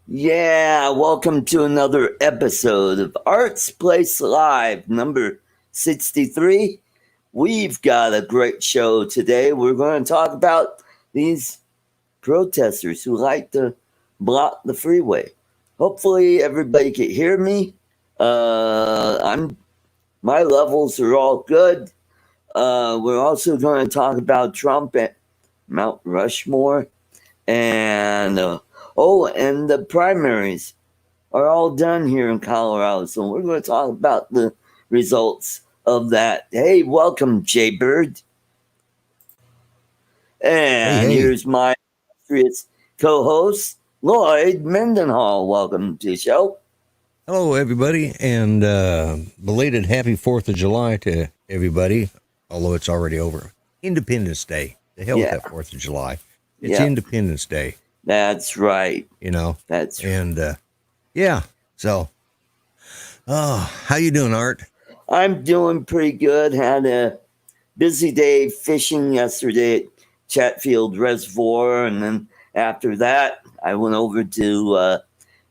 Yeah, welcome to another episode of Arts Place Live, number 63. We've got a great show today. We're going to talk about these protesters who like to block the freeway. Hopefully, everybody can hear me. My levels are all good. We're also going to talk about Trump at Mount Rushmore and the primaries are all done here in Colorado. So we're going to talk about the results of that. Hey, welcome, Jay Bird. And Hey. here's my illustrious co-host, Lloyd Mendenhall. Welcome to the show. Hello, everybody, and belated happy 4th of July to everybody, although it's already over. Independence Day. The hell with that 4th of July. It's Independence Day. That's right. That's right. And, so, how you doing, Art? I'm doing pretty good. Had a busy day fishing yesterday at Chatfield Reservoir, and then after that, I went over to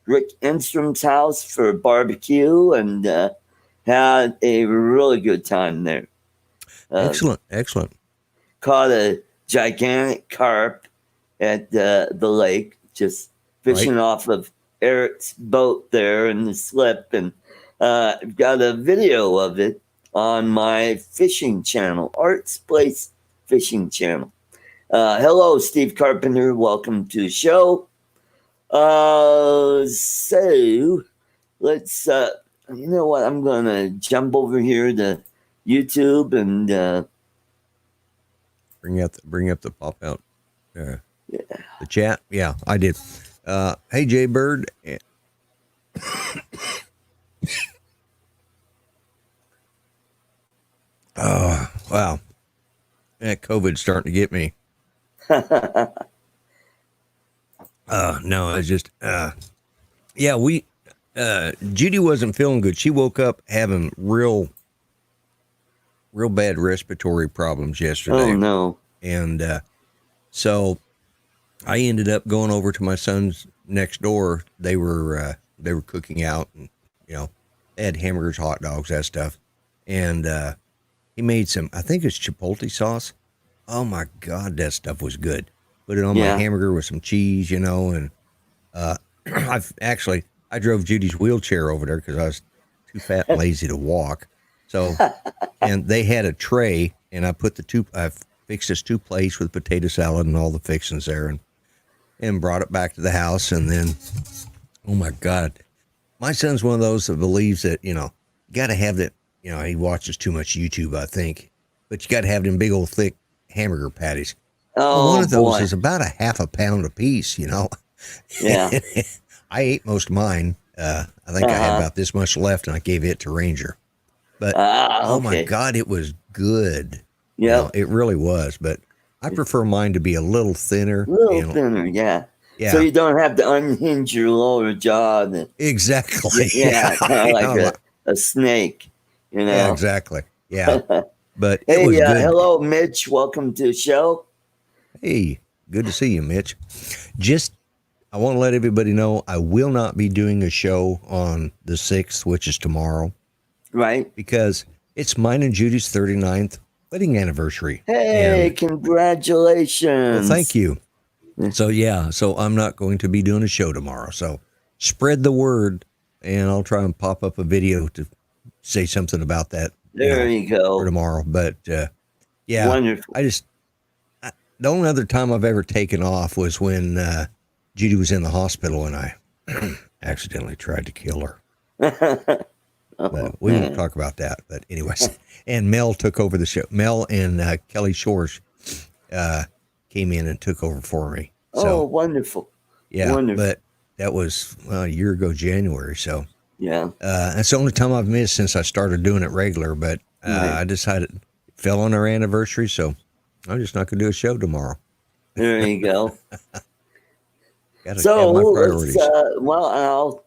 Rick Enstrom's house for a barbecue and had a really good time there. Excellent. Caught a gigantic carp at the lake, just fishing off of Eric's boat there in the slip, and I've got a video of it on my fishing channel, Arts Place Fishing Channel. Hello, Steve Carpenter. Welcome to the show. So let's, you know what? I'm going to jump over here to YouTube and bring up the pop out. The chat. Yeah, I did. Hey, Jay Bird. Oh, wow. That COVID's starting to get me. No, it's just, Judy wasn't feeling good. She woke up having real bad respiratory problems yesterday. Oh, no. And so I ended up going over to my son's next door. They were cooking out, and, they had hamburgers, hot dogs, that stuff. And he made some, I think it's chipotle sauce. Oh, my God, that stuff was good. Put it on my hamburger with some cheese, and I drove Judy's wheelchair over there because I was too fat and lazy to walk. So, and they had a tray, and I fixed this 2 plates with potato salad and all the fixings there, and brought it back to the house. And then, oh my God, my son's one of those that believes that, you got to have that, he watches too much YouTube, I think, but you got to have them big old thick hamburger patties. Oh, one of those is about a half a pound a piece, Yeah. I ate most of mine. I think I had about this much left, and I gave it to Ranger. But, oh my God, it was good. Yeah. It really was. But I prefer mine to be a little thinner. Thinner, yeah. So you don't have to unhinge your lower jaw. Exactly. Yeah, kind of like a snake, Yeah, exactly. Yeah. But hey, it was good. Hello, Mitch. Welcome to the show. Hey, good to see you, Mitch. I want to let everybody know I will not be doing a show on the 6th, which is tomorrow. Right. Because it's mine and Judy's 39th wedding anniversary. Hey, congratulations. Well, thank you. So I'm not going to be doing a show tomorrow. So spread the word, and I'll try and pop up a video to say something about that. There you go. For tomorrow. But, wonderful. The only other time I've ever taken off was when Judy was in the hospital and I accidentally tried to kill her. But we won't talk about that. But anyways, and Mel took over the show. Mel and Kelly Shores came in and took over for me. So, wonderful. Yeah, wonderful. But that was a year ago, January. So yeah, that's the only time I've missed since I started doing it regular. But I decided it fell on our anniversary, so I'm just not going to do a show tomorrow. There you go. So my priorities. I'll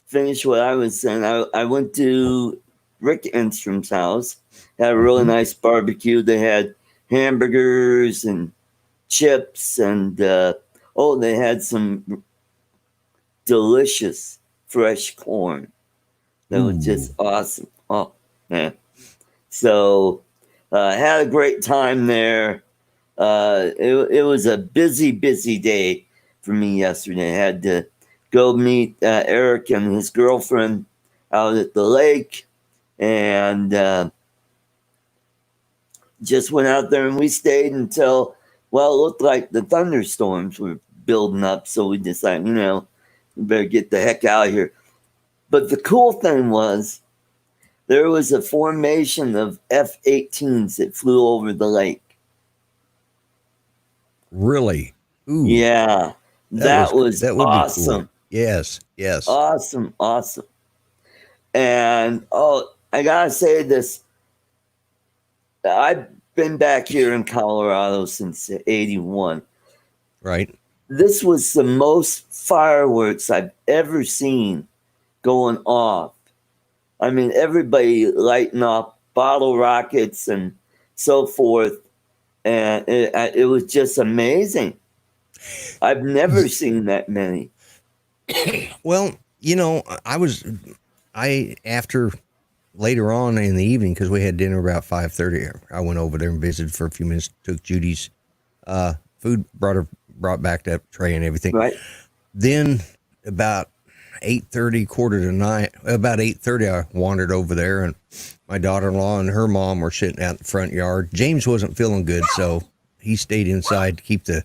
finish what I was saying. I went to Rick Enstrom's house, had a really nice barbecue. They had hamburgers and chips, and they had some delicious fresh corn. That was just Ooh. awesome. Oh, man. So, had a great time there. It was a busy, busy day for me yesterday. I had to go meet Eric and his girlfriend out at the lake, and just went out there and we stayed until, well, it looked like the thunderstorms were building up. So we decided, we better get the heck out of here. But the cool thing was, there was a formation of F-18s that flew over the lake. Really? Ooh. Yeah, that was that would awesome. be cool. Yes. Awesome. And I gotta say this. I've been back here in Colorado since '81. Right. This was the most fireworks I've ever seen going off. I mean, everybody lighting off bottle rockets and so forth. And it was just amazing. I've never seen that many. Well, after later on in the evening, because we had dinner about 5:30, I went over there and visited for a few minutes, took Judy's food, brought back that tray and everything. Right. Then about 8:30, quarter to 9, about 8:30, I wandered over there, and my daughter-in-law and her mom were sitting out in the front yard. James wasn't feeling good, so he stayed inside to keep the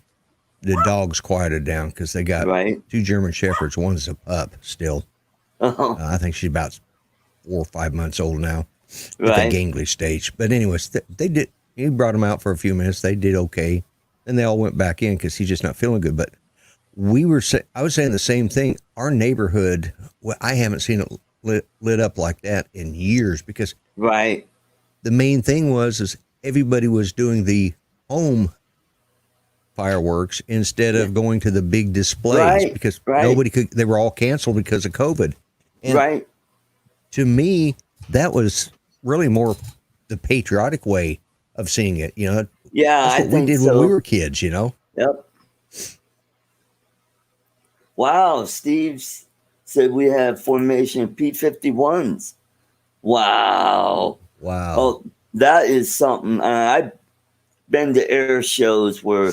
dogs quieted down, because they got two German Shepherds. One's a pup still. I think she's about 4 or 5 months old now, at the gangly stage. But anyways, they did. He brought them out for a few minutes. They did okay, and they all went back in because he's just not feeling good. But I was saying the same thing. Our neighborhood, I haven't seen it lit up like that in years, because the main thing is everybody was doing the home fireworks instead of going to the big displays, because nobody could. They were all canceled because of COVID. And to me, that was really more the patriotic way of seeing it. That's what we did when we were kids. Yep. Wow, Steve said we have formation P-51s. Wow. Oh, that is something. I've been to air shows where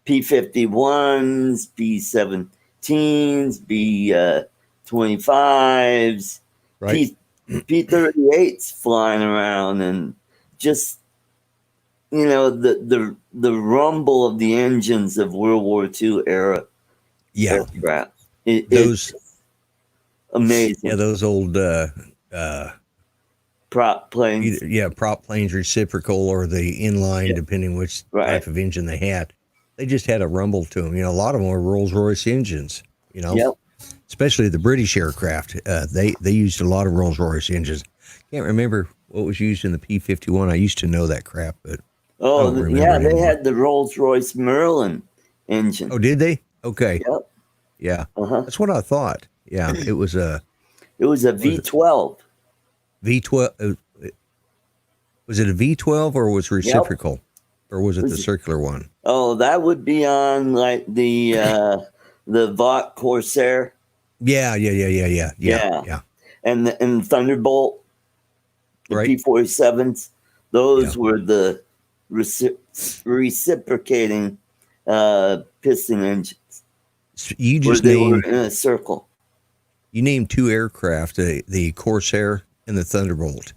P-51s, P-17s, B-25s, P-38s flying around, and just the rumble of the engines of World War II era aircraft. It's amazing. Yeah, those old prop planes. Prop planes, reciprocal or the inline, depending which type of engine they had. They just had a rumble to them. A lot of them were Rolls-Royce engines. Especially the British aircraft. They used a lot of Rolls-Royce engines. Can't remember what was used in the P-51. I used to know that crap, but I don't remember they had the Rolls-Royce Merlin engine. Oh, did they? Okay. Yep. Yeah. That's what I thought. Yeah, it was a V12. V12. Was it a V12 or was it reciprocal? Or was it the circular one? Oh, that would be on like the Vought Corsair. Yeah. And Thunderbolt, the P-47s. Those were the reciprocating piston engines. You just were in a circle. You named two aircraft, the Corsair and the Thunderbolt.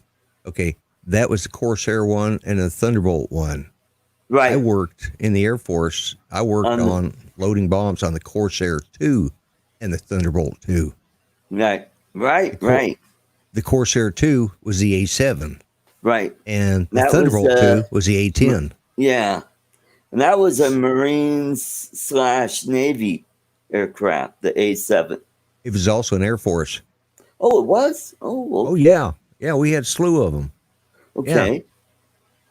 Okay, that was the Corsair one and the Thunderbolt one. I worked in the Air Force. I worked on loading bombs on the Corsair 2 and the Thunderbolt 2. Right. The Corsair 2 was the A7. Right. And the Thunderbolt 2 was the A10. Yeah. And that was a Marines/Navy aircraft, the A7. It was also an Air Force. Oh, it was? Oh, okay. Yeah. Yeah, we had a slew of them. Okay. Yeah.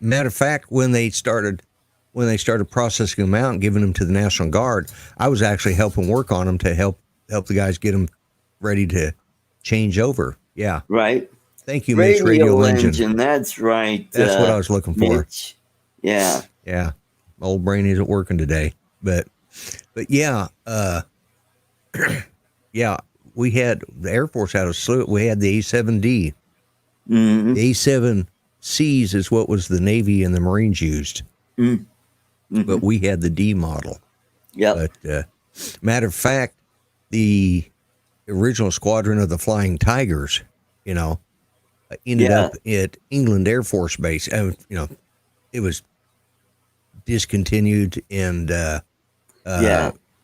Matter of fact, when they started processing them out and giving them to the National Guard, I was actually helping work on them to help the guys get them ready to change over. Yeah. Right. Thank you, Mitch. Radio engine. That's right. That's what I was looking for. Mitch. Yeah. Yeah. My old brain isn't working today, but yeah. Yeah, we had the Air Force had a slew. We had the A-7D. Mm-hmm. The A-7Cs is what was the Navy and the Marines used, Mm-hmm. but we had the D model. Yep. But matter of fact, the original squadron of the Flying Tigers, you know, ended Yeah. up at England Air Force Base. It was discontinued, and Yeah.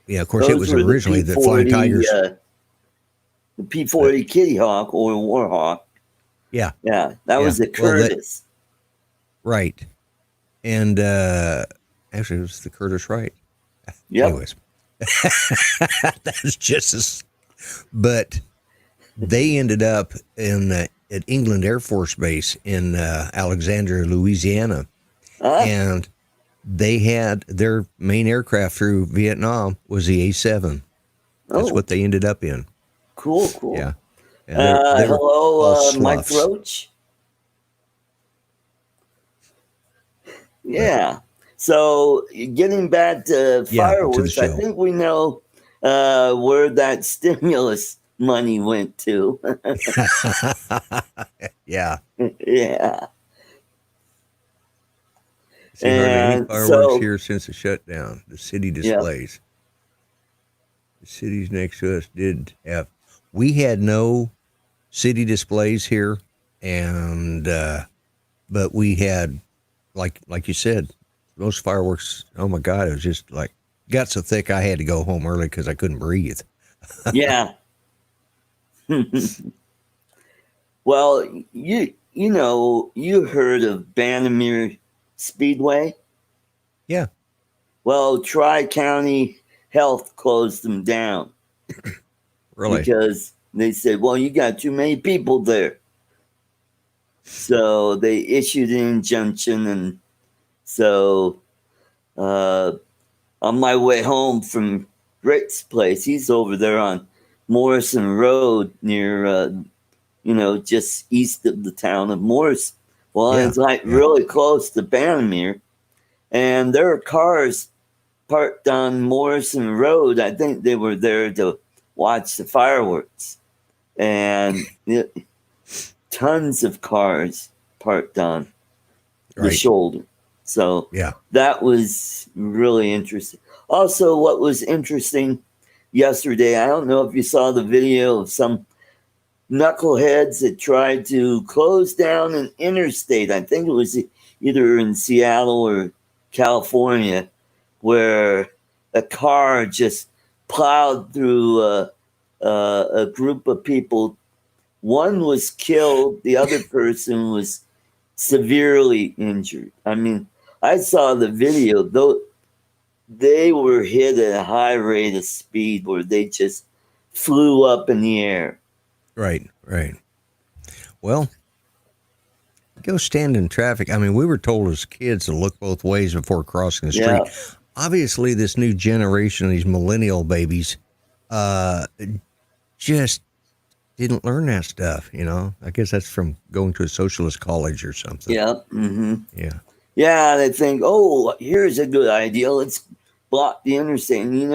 yeah, of course, it Those was were the originally the Flying P-40, Tigers. the Uh, P-40 Kitty Hawk or Warhawk. yeah, Yeah, that yeah. was the Well, that Curtis. right, and actually, it was the Curtis Wright. Yep. Anyways, that's just as. But they ended up in at England Air Force Base in Alexandria, Louisiana, Huh? and they had their main aircraft through Vietnam was the A-7. That's Oh, what they ended up in. cool, cool. Yeah, yeah. They were all Hello, Mike sloughs. Roach. But Yeah. So getting back to yeah, to the fireworks, I show. think we know where that stimulus money went to. Yeah. Yeah. See hardly any And fireworks so, here since the shutdown. The city yeah, displays. The cities next to us did have. We had no city displays here, and but we had, like you said, those fireworks. Oh my God! It was just like got so thick I had to go home early because I couldn't breathe. yeah. Well, you know, you heard of Bannermere Speedway? Yeah, Well, Tri County Health closed them down really. because they said, well, you got too many people there. So they issued an injunction. And so uh, on my way home from Rick's place, he's over there on Morrison Road near, just east of the town of Morris. Well, Yeah, it's like yeah. really close to Bannermere. And there are cars parked on Morrison Road. I think they were there to watch the fireworks. And tons of cars parked on the Right. shoulder. So Yeah. that was really interesting. Also, what was interesting yesterday, I don't know if you saw the video of some knuckleheads that tried to close down an interstate. I think it was either in Seattle or California, where a car just plowed through a group of people. One was killed, the other person was severely injured. I mean, I saw the video, though they were hit at a high rate of speed where they just flew up in the air. Right. Right. Well, go stand in traffic. I mean, we were told as kids to look both ways before crossing the street. Yeah. Obviously, this new generation, these millennial babies, uh, just didn't learn that stuff. I guess that's from going to a socialist college or something. Yeah. Mm-hmm. Yeah. Yeah. They think, oh, here's a good idea. Let's block the interstate. And,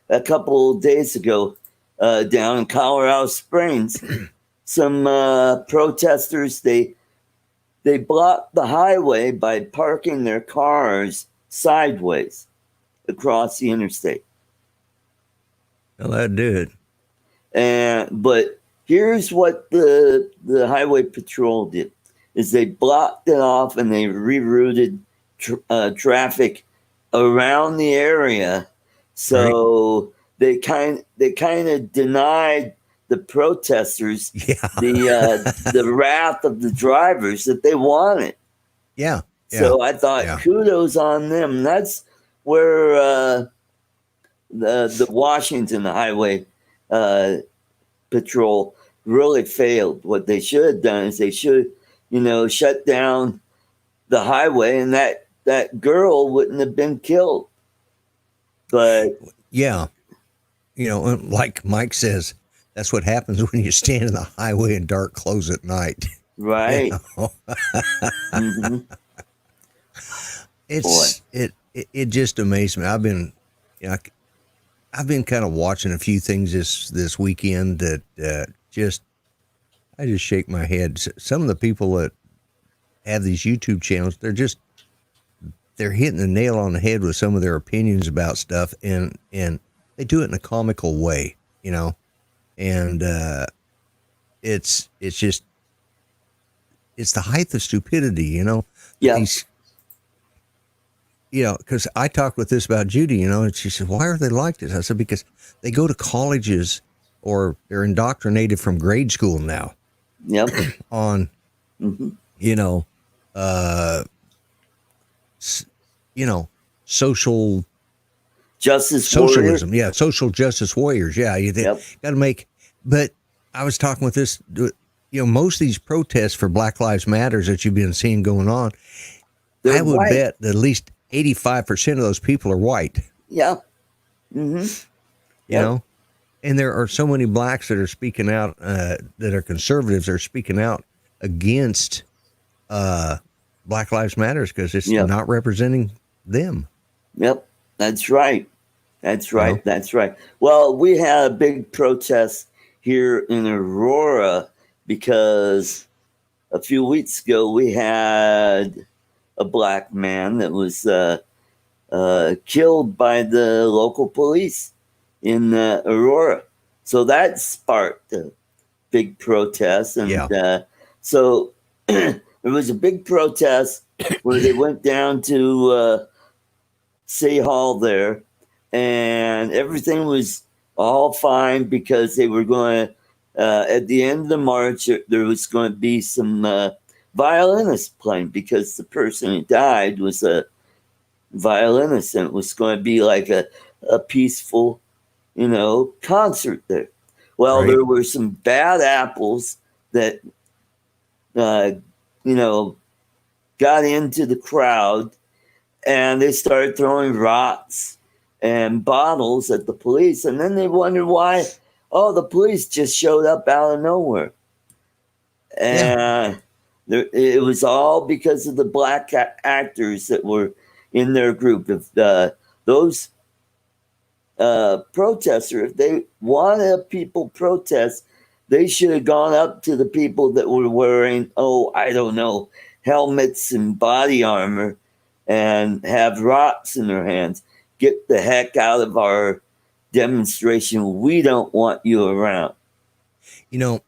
a couple of days ago, down in Colorado Springs, some protesters, they blocked the highway by parking their cars sideways across the interstate. Well, that'd do it. But here's what the highway patrol did: is they blocked it off and they rerouted traffic around the area. So they kind of denied the protesters Yeah. the wrath of the drivers that they wanted. Yeah. So I thought, kudos on them. That's where the Washington Highway Patrol really failed. What they should have done is they should, shut down the highway, and that girl wouldn't have been killed. But yeah, like Mike says, that's what happens when you stand in the highway in dark clothes at night. right. Mm-hmm. It just amazed me. I've been, I've been kind of watching a few things this weekend that I just shake my head. Some of the people that have these YouTube channels, they're hitting the nail on the head with some of their opinions about stuff, and they do it in a comical way, and it's just it's the height of stupidity, Yeah. These, because I talked with this about Judy, and she said, why are they like this? I said, because they go to colleges or they're indoctrinated from grade school now Yep. on, uh, social Justice socialism. warrior. Yeah. Social justice warriors. Yeah. You Yep. got to but I was talking with this, most of these protests for Black Lives Matters that you've been seeing going on, They're I would white. bet that at least 85% of those people are white. Yeah. Mm-hmm. You know, and there are so many blacks that are speaking out, that are conservatives, are speaking out against Black Lives Matters because it's not representing them. Yep. That's right. That's right. know? That's right. Well, we had a big protest here in Aurora because a few weeks ago we had a black man that was killed by the local police in Aurora. So that sparked a big protest. And so there was a big protest where they went down to City Hall there, and everything was all fine because they were going to, at the end of the march, there was going to be some violinists playing because the person who died was a violinist, and it was going to be like a peaceful, concert there. Well, there were some bad apples that, got into the crowd, and they started throwing rocks and bottles at the police. And then they wondered why, the police just showed up out of nowhere. And it was all because of the black actors that were in their group. If those protesters, if they wanted people protest, they should have gone up to the people that were wearing, helmets and body armor and have rocks in their hands. Get the heck out of our demonstration. We don't want you around. I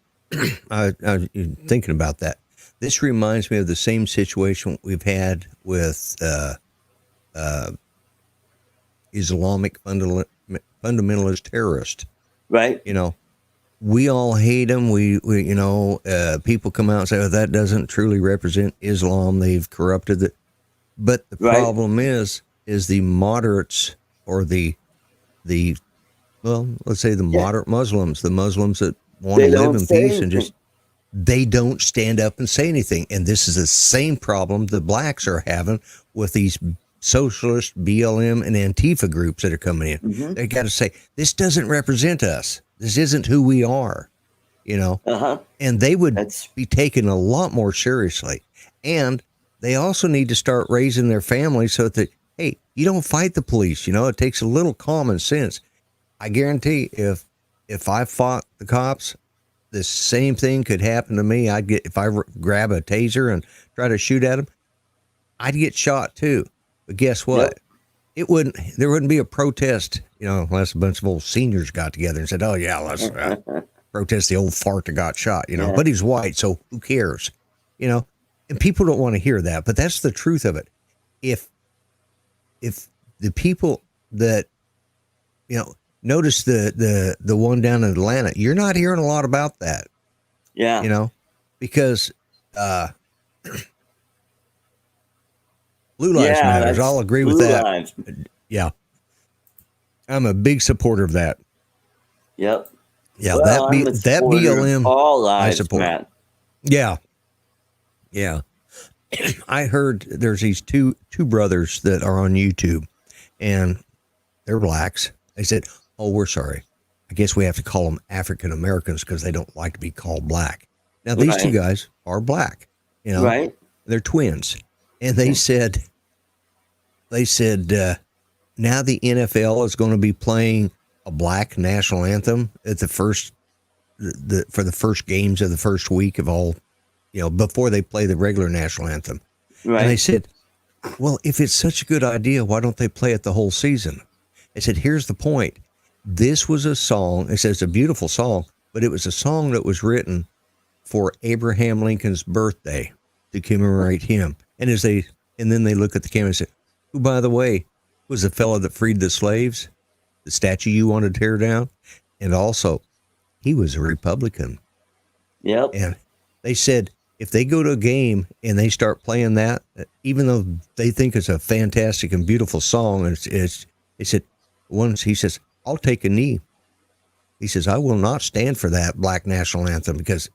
was thinking about that. This reminds me of the same situation we've had with Islamic fundamentalist terrorists. Right. We all hate them. People come out and say, that doesn't truly represent Islam. They've corrupted it. But the problem is the moderates, or let's say the moderate Muslims, the Muslims that want to live in peace and they don't stand up and say anything. And this is the same problem the blacks are having with these socialist BLM and Antifa groups that are coming in. Mm-hmm. They got to say, this doesn't represent us. This isn't who we are, and they would be taken a lot more seriously. And they also need to start raising their families so that, hey, you don't fight the police. It takes a little common sense. I guarantee if I fought the cops, the same thing could happen to me. If I grab a taser and try to shoot at them, I'd get shot too. But guess what? Yep. There wouldn't be a protest, unless a bunch of old seniors got together and said, oh yeah, let's protest the old fart that got shot, but he's white. So who cares, and people don't want to hear that, but that's the truth of it. If the people that, notice the one down in Atlanta, you're not hearing a lot about that. Yeah. Because, Blue Lives Matters. I'll agree with that. Lives. Yeah. I'm a big supporter of that. Yep. Yeah. Well, that BLM. All lives, I support. Matt. Yeah. Yeah. I heard there's these two brothers that are on YouTube, and they're blacks. They said, oh, we're sorry. I guess we have to call them African Americans because they don't like to be called black. Now, these two guys are black, Right. They're twins. And they said, now the NFL is going to be playing a black national anthem at for the first games of the first week of all, before they play the regular national anthem. Right. And they said, well, if it's such a good idea, why don't they play it the whole season? I said, here's the point. This was a song. It says it's a beautiful song, but it was a song that was written for Abraham Lincoln's birthday to commemorate him. And then they look at the camera and say, who, by the way, was the fellow that freed the slaves, the statue you want to tear down? And also, he was a Republican. Yep. And they said, if they go to a game and they start playing that, even though they think it's a fantastic and beautiful song, he says, I'll take a knee. He says, I will not stand for that black national anthem because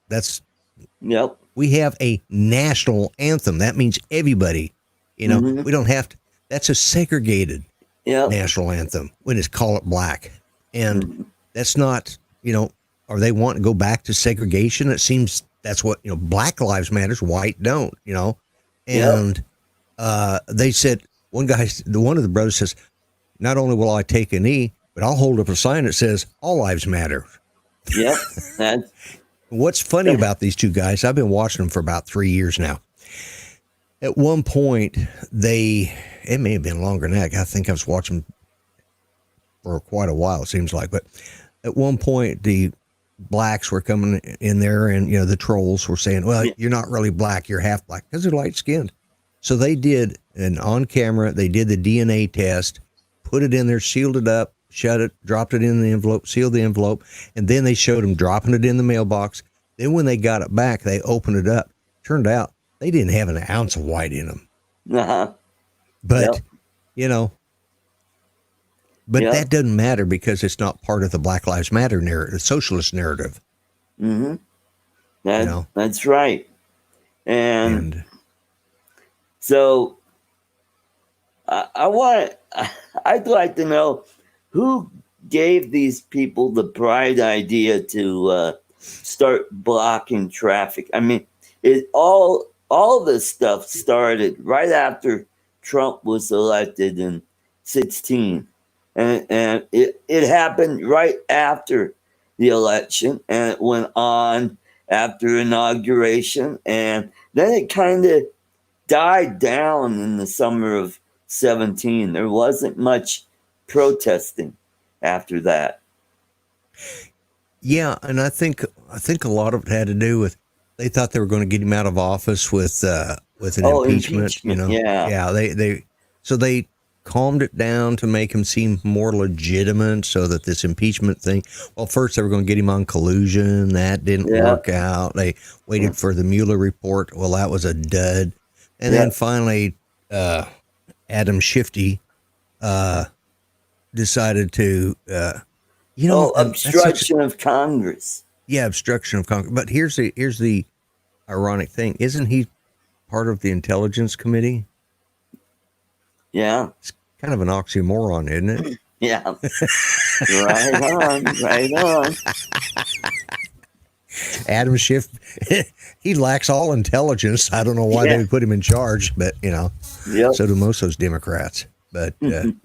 Yep. We have a national anthem. That means everybody, we don't have to, that's a segregated national anthem when it's call it black. And that's not, are they wanting to go back to segregation? It seems that's what, black lives matters, white don't, and they said, one of the brothers says, not only will I take a knee, but I'll hold up a sign that says all lives matter. Yep. What's funny about these two guys, I've been watching them for about 3 years now. At one point, it may have been longer than that. I think I was watching for quite a while, it seems like. But at one point, the blacks were coming in there and, the trolls were saying, well, you're not really black, you're half black because they're light skinned. So they did, and on camera, they did the DNA test, put it in there, sealed it up, shut it, dropped it in the envelope, sealed the envelope, and then they showed them dropping it in the mailbox. Then when they got it back, they opened it up. Turned out they didn't have an ounce of white in them. But, that doesn't matter because it's not part of the Black Lives Matter narrative, the socialist narrative. Mm-hmm. That's right. And so I'd like to know who gave these people the bright idea to start blocking traffic. I mean, all this stuff started right after Trump was elected in 2016. And it happened right after the election, and it went on after inauguration, and then it kind of died down in the summer of 2017. There wasn't much protesting after that. Yeah, and I think a lot of it had to do with they thought they were going to get him out of office with an impeachment. They calmed it down to make him seem more legitimate so that this impeachment thing, well, first they were going to get him on collusion. That didn't work out. They waited for the Mueller report. Well, that was a dud. And then finally, Adam Shifty decided to, obstruction of Congress. Yeah, obstruction of Congress. But here's the ironic thing. Isn't he part of the Intelligence Committee? Yeah. It's kind of an oxymoron, isn't it? Yeah. Right on. Adam Schiff, he lacks all intelligence. I don't know why they would put him in charge, but, so do most of those Democrats. But, I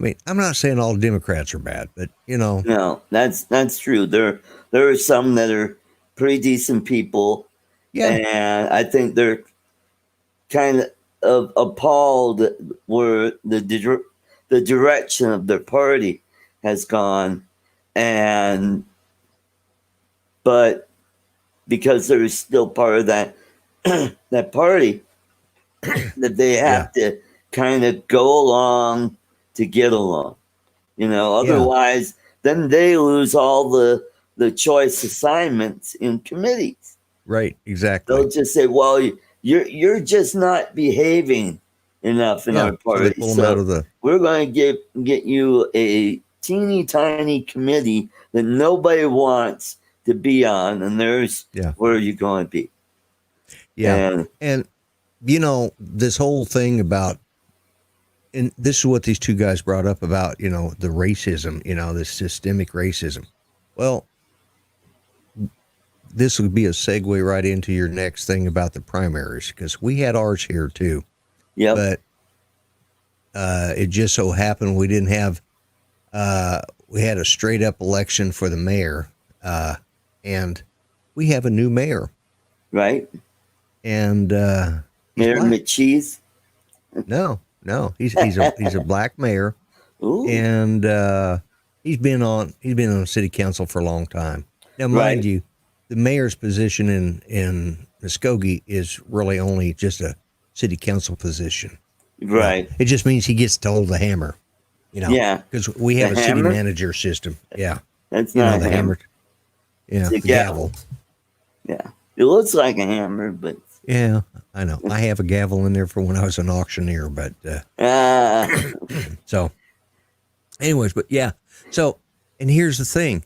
mean, I'm not saying all Democrats are bad, but, No, that's true. There are some that are pretty decent people. Yeah. And I think they're kind of appalled where the direction of their party has gone, but because they're still part of that that party, that they have to kind of go along to get along, otherwise then they lose all the choice assignments in committees. Right, exactly. They'll just say, well, you're just not behaving enough in our party. So we're going to get you a teeny tiny committee that nobody wants to be on, and there's where are you going to be? Yeah, and this whole thing about, and this is what these two guys brought up about, the racism, this systemic racism. Well, this would be a segue right into your next thing about the primaries, because we had ours here too. Yeah. But it just so happened we didn't have we had a straight up election for the mayor, and we have a new mayor, Right? and he's Mayor black. McCheese. No, he's a black mayor, Ooh, and he's been on city council for a long time. Now, mind right, you, the mayor's position in Muskogee is really only just a city council position. right. It just means he gets to hold the hammer, Yeah. because we have The a city hammer? manager system. Yeah, That's not a the hammer. Yeah, It's a the gavel. Yeah. It looks like a hammer, but Yeah, I know. I have a gavel in there for when I was an auctioneer, but so, anyways, but yeah. So, and here's the thing.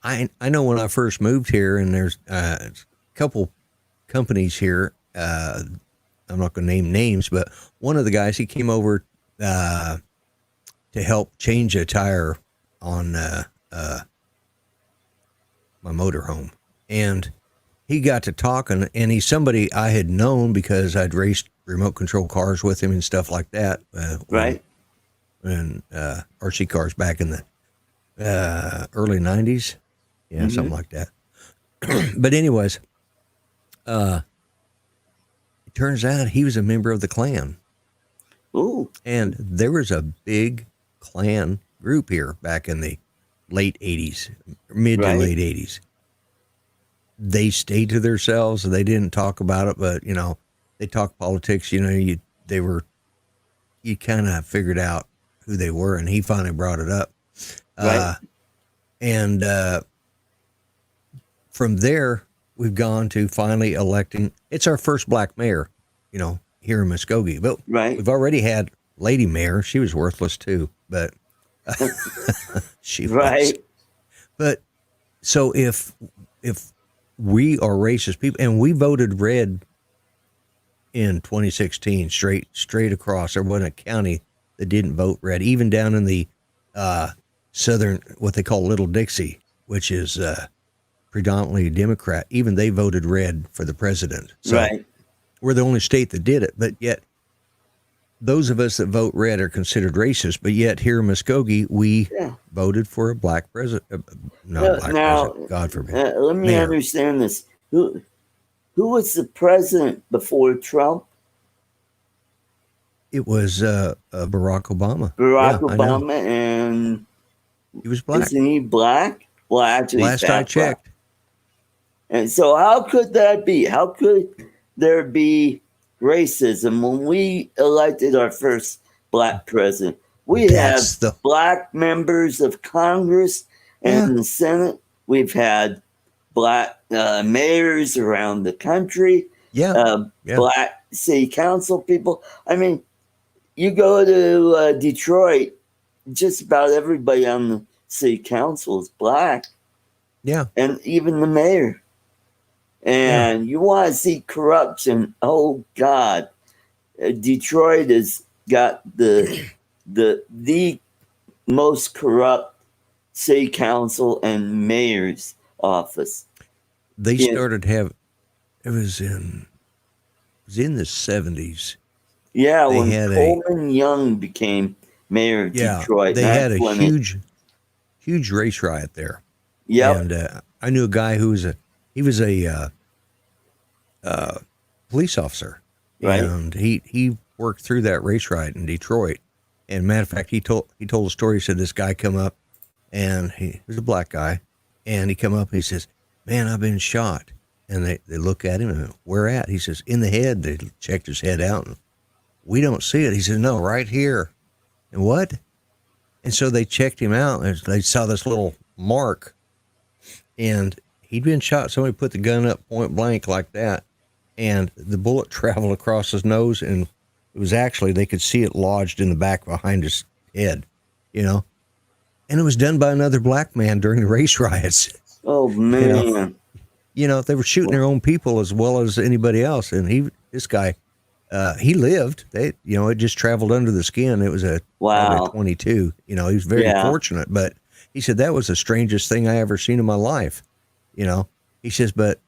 I know when I first moved here, and there's a couple companies here. I'm not going to name names, but one of the guys, he came over to help change a tire on my motorhome, and he got to talking, and he's somebody I had known because I'd raced remote control cars with him and stuff like that. right. And RC cars back in the early 90s. Yeah, something like that. But anyways, it turns out he was a member of the Klan. Ooh, And there was a big Klan group here back in the late 80s, mid Right. to late 80s. They stayed to themselves. They didn't talk about it, but, they talked politics. You kind of figured out who they were, and he finally brought it up. right. And from there, we've gone to finally electing. It's our first black mayor, here in Muskogee. But Right. we've already had lady mayor. She was worthless too, but she was. Right. But so if we are racist people, and we voted red in 2016, straight across, there wasn't a county that didn't vote red, even down in the southern, what they call Little Dixie, which is predominantly Democrat. Even they voted red for the president. So Right. we're the only state that did it, but yet those of us that vote red are considered racist. But yet here in Muskogee, we voted for a black president. Not black now, president, God forbid. let me Mayor. understand this. Who was the president before Trump? It was Barack Obama. Barack Yeah, I know. Obama, and He was black. isn't he black? Well, actually, he's Last I half black. checked. And so, how could that be? How could there be racism when we elected our first black president? We That's have black members of Congress and the Senate. We've had black mayors around the country. Black city council people. I mean, you go to Detroit, just about everybody on the city council is black. Yeah. And even the mayor. And you want to see corruption. Oh God. Detroit has got the most corrupt city council and mayor's office. They started it was in the 70s. Yeah, They when had Coleman Young became mayor of Detroit. They had a when huge race riot there. Yep. And I knew a guy who was a police officer. Right. And he worked through that race riot in Detroit. And matter of fact, he told a story. He said this guy come up, and he was a black guy, and he come up and he says, "Man, I've been shot." And they look at him and, "Where at?" He says, "In the head." They checked his head out, and we don't see it. He says, "No, right here." And what? And so they checked him out, and they saw this little mark, and he'd been shot. Somebody put the gun up point blank like that, and the bullet traveled across his nose, and it was actually, they could see it lodged in the back behind his head, And it was done by another black man during the race riots. Oh, man. They were shooting their own people as well as anybody else. And this guy, he lived. It just traveled under the skin. It was probably a 22. He was very fortunate. But he said, that was the strangest thing I ever seen in my life. He says, but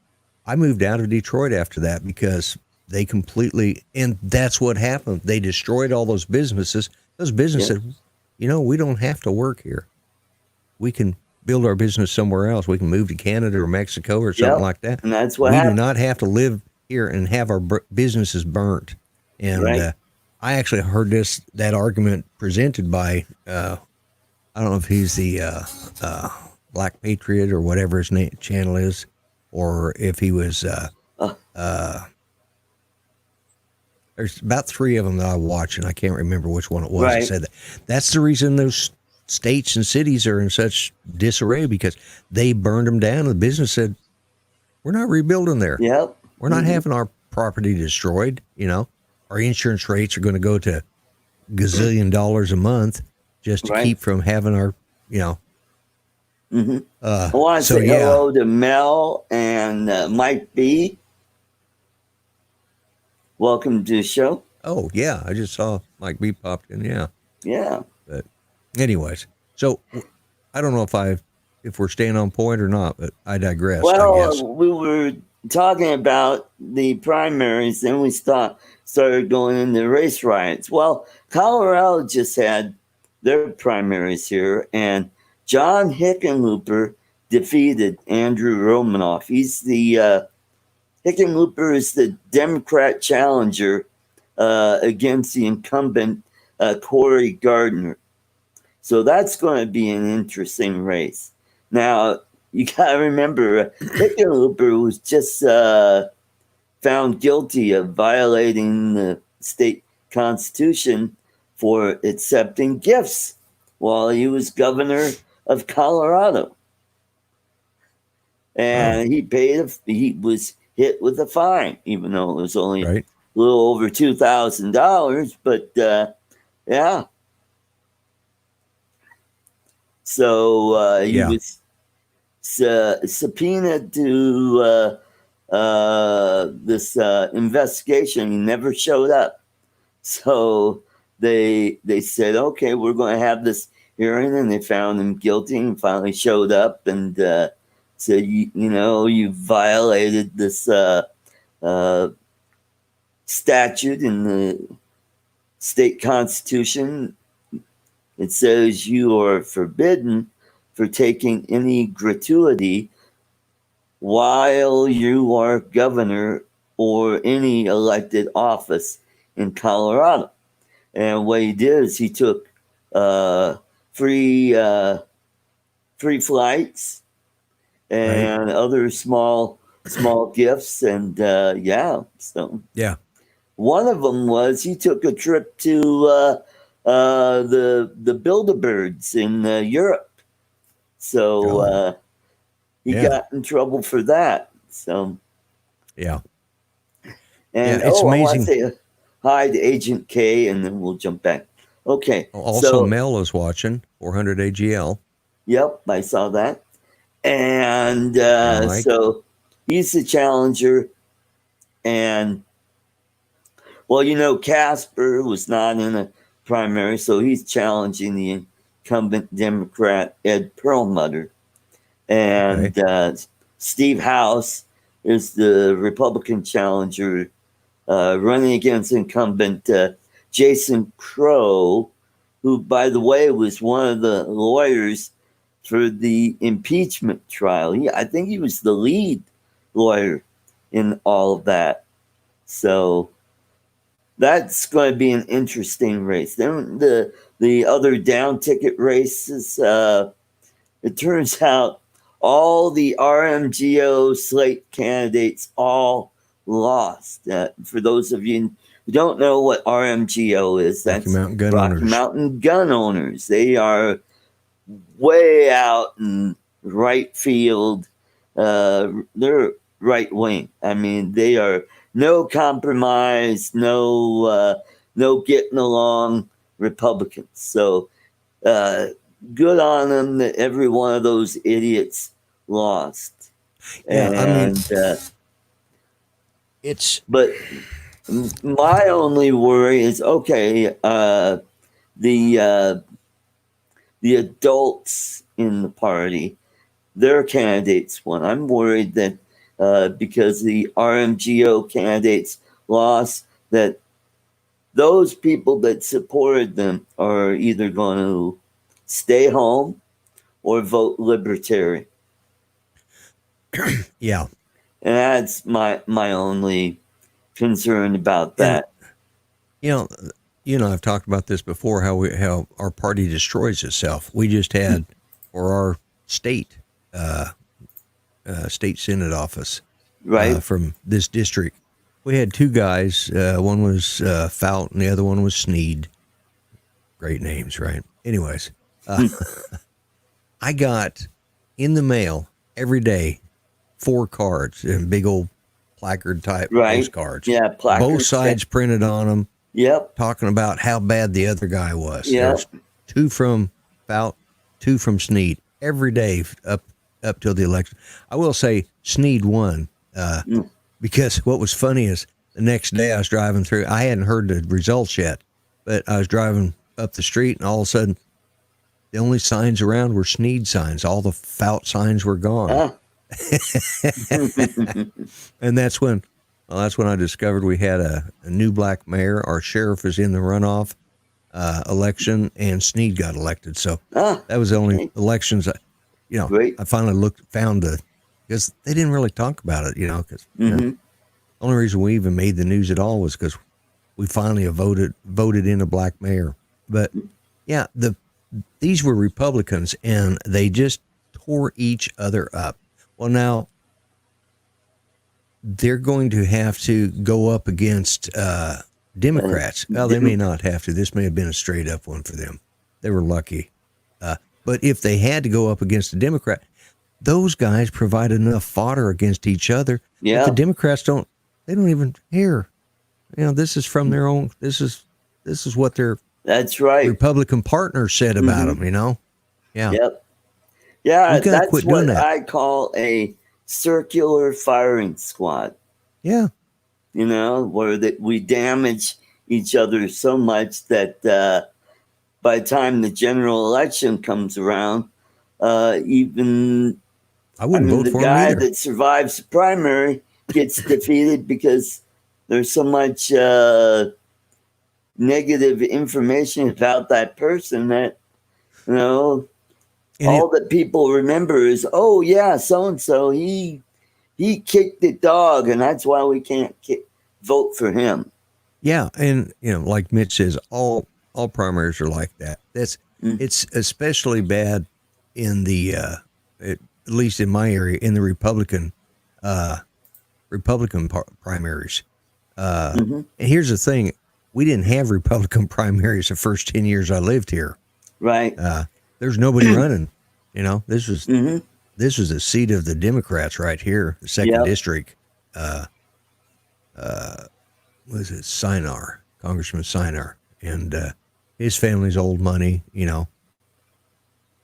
I moved out of Detroit after that because they completely, and that's what happened. They destroyed all those businesses. Those businesses said, we don't have to work here. we can build our business somewhere else. We can move to Canada or Mexico or something Yep. like that. And that's what We do happened. not have to live here and have our businesses burnt. And Right. I actually heard that argument presented by I don't know if he's the Black Patriot or whatever his channel is, or if he was. Uh, There's about 3 of them that I watch, and I can't remember which one it was that Right. said that. That's the reason those states and cities are in such disarray, because they burned them down. And the business said, "We're not rebuilding there. Yep. We're not having our property destroyed. Our insurance rates are going to go to gazillion dollars a month just to Right. keep from having our, I want to so say yeah. hello to Mel and Mike B. Welcome to the show. Oh yeah, I just saw Mike B popped in. Yeah. Yeah. But anyways, so I don't know if we're staying on point or not, but I digressed, I Well, guess. we were talking about the primaries, then we started going into race riots. Well, Colorado just had their primaries here, and John Hickenlooper defeated Andrew Romanoff. He's the Hickenlooper is the Democrat challenger against the incumbent Cory Gardner. So that's going to be an interesting race. Now, you got to remember, Hickenlooper was just found guilty of violating the state constitution for accepting gifts while he was governor of Colorado. And he was hit with a fine, even though it was only Right. a little over $2,000. But yeah. So he was subpoenaed to this investigation. He never showed up. So they said, okay, we're going to have this hearing, and they found him guilty and finally showed up and said, you violated this statute in the state constitution. It says you are forbidden for taking any gratuity while you are governor or any elected office in Colorado. And what he did is he took free flights and other small gifts, and so Yeah. one of them was he took a trip to the Bilderbergs in Europe. So he got in trouble for that. So yeah. and it's I want amazing. to say hi to Agent K, and then we'll jump back. Okay. Also, Mel is watching 400 AGL. Yep, I saw that. And Mike. so he's the challenger. And, well, Casper was not in a primary, so he's challenging the incumbent Democrat Ed Perlmutter. And Steve House is the Republican challenger running against incumbent Jason Crow, who, by the way, was one of the lawyers for the impeachment trial. I think he was the lead lawyer in all of that. So that's going to be an interesting race. Then the other down ticket races, it turns out all the RMGO slate candidates all lost. For those of you who don't know what RMGO is, that's Rocky Mountain Gun Owners. They are way out in right field. They're right wing. I mean, they are no compromise, no getting along Republicans. So good on them that every one of those idiots lost. Yeah, but my only worry is the adults in the party, their candidates won. I'm worried that because the RMGO candidates lost, that those people that supported them are either going to stay home or vote libertarian. Yeah. And that's my only concern about that. And, I've talked about this before, how our party destroys itself. We just had for our state Senate office Right? from this district. We had two guys. One was Fout and the other one was Sneed. Great names, right? Anyways, I got in the mail every day 4 cards and big old placard type Right. postcards. Yeah, placards. Both sides printed on them. Yep. Talking about how bad the other guy was. Yep. There's 2 from Fout, 2 from Sneed every day up till the election. I will say Sneed won because what was funny is the next day I was driving through. I hadn't heard the results yet, but I was driving up the street and all of a sudden the only signs around were Sneed signs. All the Fout signs were gone. And that's when I discovered we had a new black mayor. Our sheriff is in the runoff election, and Sneed got elected. So that was the only elections. I finally found because they didn't really talk about it. Because the only reason we even made the news at all was because we finally voted in a black mayor. But yeah, these were Republicans, and they just tore each other up. Well, now they're going to have to go up against Democrats. Well, they may not have to. This may have been a straight up one for them. They were lucky. But if they had to go up against a Democrat, those guys provide enough fodder against each other. Yeah. But the Democrats don't even hear. This is from their own. This is what their That's right. Republican partners said about them. Yeah. Yep. Yeah, that's quit what doing that. I call a circular firing squad. Yeah. Where we damage each other so much that by the time the general election comes around, the guy that survives the primary gets defeated because there's so much negative information about that person that, all that people remember is, oh yeah, so-and-so, he kicked the dog, and that's why we can't vote for him. Yeah, and like Mitch says, all primaries are like that. It's especially bad in the at least in my area, in the Republican primaries. And here's the thing: we didn't have Republican primaries the first 10 years I lived here. Right. There's nobody running. This was the seat of the Democrats right here, the second district. Was it Sinar, Congressman Sinar, and his family's old money,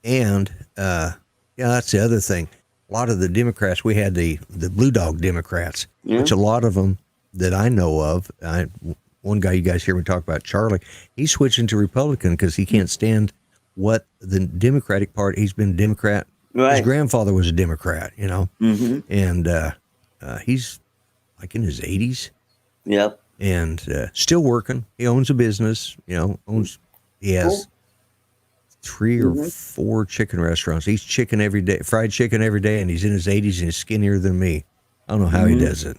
And that's the other thing. A lot of the Democrats, we had the Blue Dog Democrats, which a lot of them that I know of. One guy you guys hear me talk about, Charlie, he's switching to Republican because he can't stand what the Democratic Party. He's been a Democrat. Right. His grandfather was a Democrat, and he's like in his 80s. Yep. And still working. He owns a business. He has 3 or 4 chicken restaurants. Eats chicken every day, fried chicken every day, and he's in his 80s and he's skinnier than me. I don't know how he does it.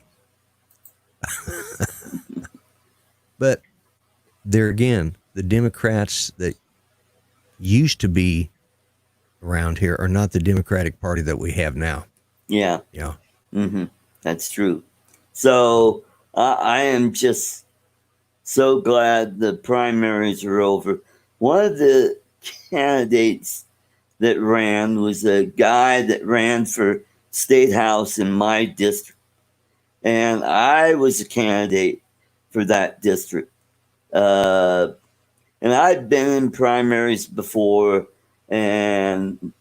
But there again, the Democrats that used to be around here are not the Democratic Party that we have now. Yeah. Yeah. That's true. So I am just so glad the primaries are over. One of the candidates that ran was a guy that ran for state house in my district. And I was a candidate for that district. And I'd been in primaries before, and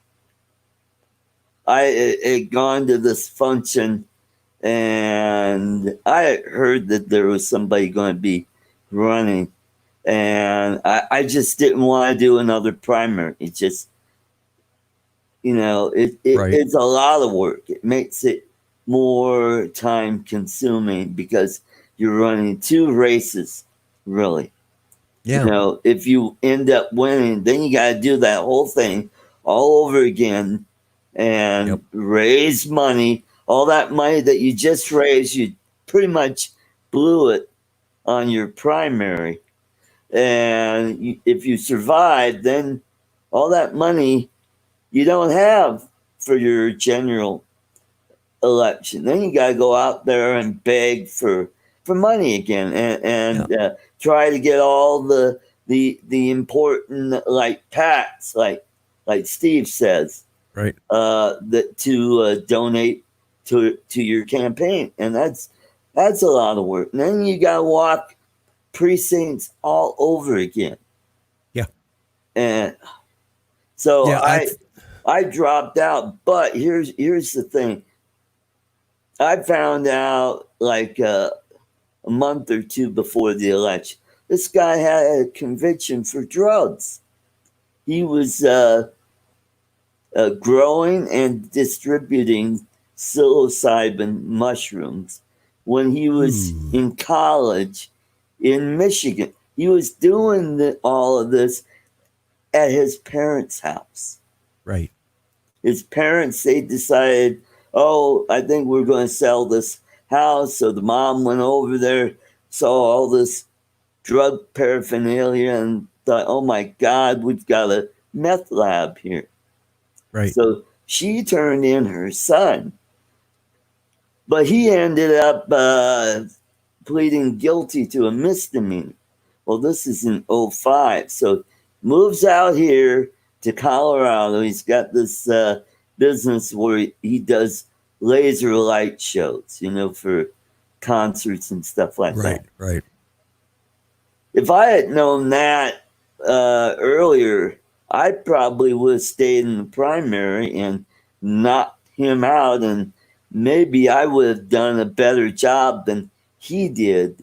I had gone to this function, and I heard that there was somebody going to be running, and I just didn't want to do another primary. It just, it's a lot of work. It makes it more time consuming because you're running 2 races, really. Yeah. If you end up winning, then you got to do that whole thing all over again and raise money. All that money that you just raised, you pretty much blew it on your primary. And if you survive, then all that money you don't have for your general election. Then you got to go out there and beg for money again, and try to get all the important like PACs, like Steve says, right? That to donate to your campaign, and that's a lot of work. And then you got to walk precincts all over again. Yeah, and so yeah. I dropped out. But here's the thing. I found out like a month or two before the election. This guy had a conviction for drugs. He was growing and distributing psilocybin mushrooms when he was in college in Michigan. He was doing all of this at his parents' house. Right. His parents, they decided, oh, I think we're going to sell this house. So the mom went over there, saw all this drug paraphernalia, and thought, oh my God, we've got a meth lab here. Right. So she turned in her son. But he ended up pleading guilty to a misdemeanor. Well, this is in 2005. So moves out here to Colorado. He's got this business where he does laser light shows, for concerts and stuff like that. Right. If I had known that earlier, I probably would have stayed in the primary and knocked him out, and maybe I would have done a better job than he did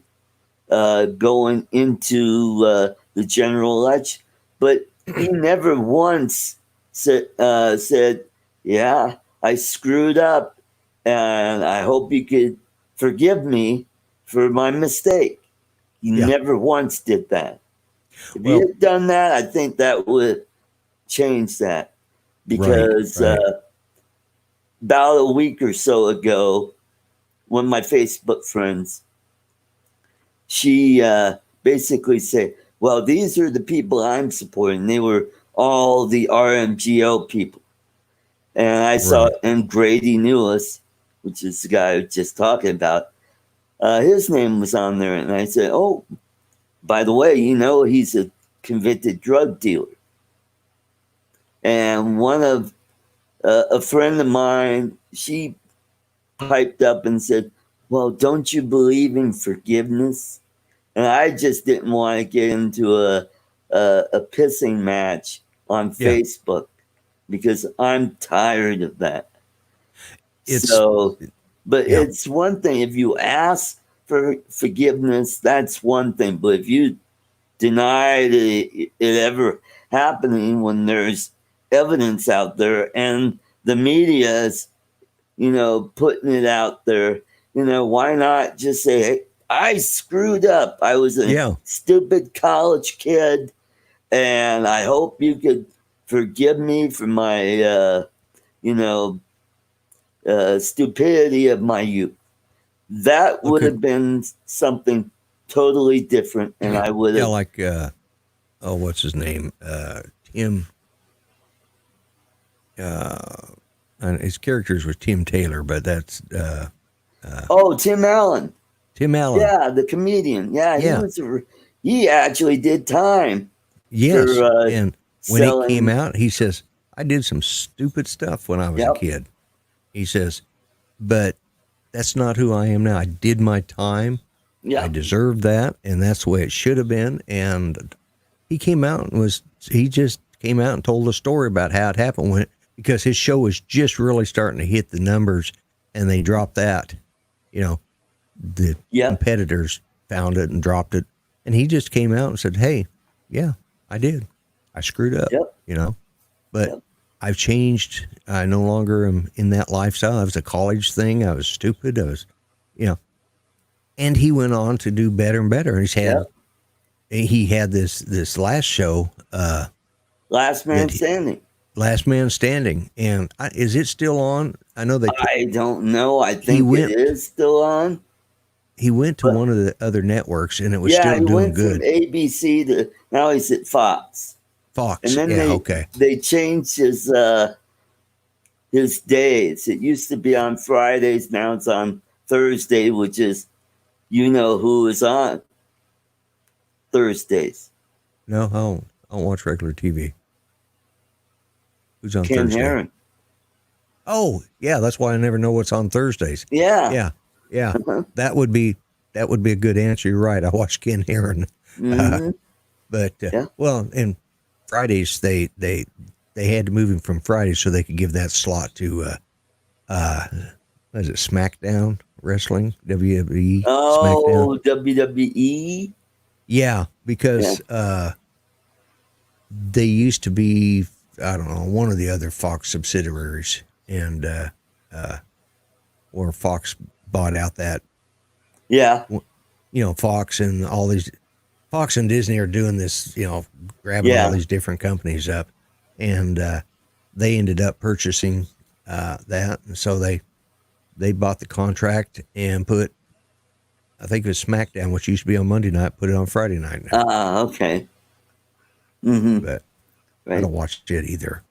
going into the general election. But he never once said, yeah, I screwed up, and I hope you could forgive me for my mistake. He never once did that. If he had done that, I think that would change that. Because about a week or so ago, one of my Facebook friends, she basically said, well, these are the people I'm supporting. They were all the RMGO people. And I saw, and Grady Newis, which is the guy I was just talking about, his name was on there. And I said, oh, by the way, he's a convicted drug dealer. And one of a friend of mine, she piped up and said, well, don't you believe in forgiveness? And I just didn't want to get into a pissing match on Facebook because I'm tired of that. It's one thing. If you ask for forgiveness, that's one thing. But if you deny it ever happening when there's evidence out there and the media is, putting it out there, why not just say, hey, I screwed up. I was a stupid college kid, and I hope you could forgive me for my, stupidity of my youth. That would have been something totally different, and I would have. Yeah, like, what's his name? Tim. And his characters was Tim Taylor, but that's. Tim Allen. Tim Allen. Yeah, the comedian. Yeah, he actually did time. Yes, and when he came out, he says, I did some stupid stuff when I was a kid. He says, but that's not who I am now. I did my time. Yeah. I deserved that, and that's the way it should have been. And he came out and just came out and told a story about how it happened because his show was just really starting to hit the numbers, and they dropped that. The competitors found it and dropped it, and he just came out and said, hey, yeah, I did. I screwed up, but I've changed. I no longer am in that lifestyle. It was a college thing. I was stupid. I was, and he went on to do better and better. And he had this last show, Last Man Standing. Last Man Standing, and is it still on? I know they took. I don't know. I He think it went. is still on. He went to But one of the other networks, and it was yeah, still he doing went from good. ABC to now he's at Fox. And Fox, then yeah, okay, they changed his days. It used to be on Fridays, now it's on Thursday, which is who is on Thursdays. no, I don't watch regular TV. Who's on Ken Thursday? Herron. Oh, yeah, that's why I never know what's on Thursdays. Yeah. Yeah, yeah, that would be a good answer. You're right. I watch Ken Herron, Mm-hmm. but Yeah. well, and Fridays they had to move him from Fridays so they could give that slot to what is it, SmackDown Wrestling, WWE SmackDown. Oh, WWE. Yeah, Yeah. because they used to be, I don't know, one of the other Fox subsidiaries, and or Fox bought out that, Yeah. Fox and all these, Fox and Disney are doing this, grabbing all Yeah. these different companies up, and they ended up purchasing that, and so they bought the contract and put, I think it was SmackDown, which used to be on Monday night, put it on Friday night now. Okay. Mm-hmm. But I Right. don't watch it either.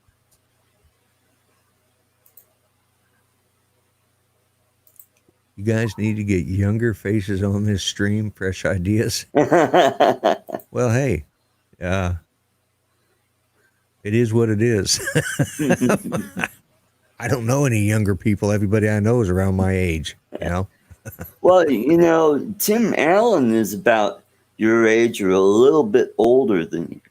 You guys need to get younger faces on this stream, fresh ideas. Well, hey, it is what it is. I don't know any younger people. Everybody I know is around my age, Well, Tim Allen is about your age or a little bit older than you.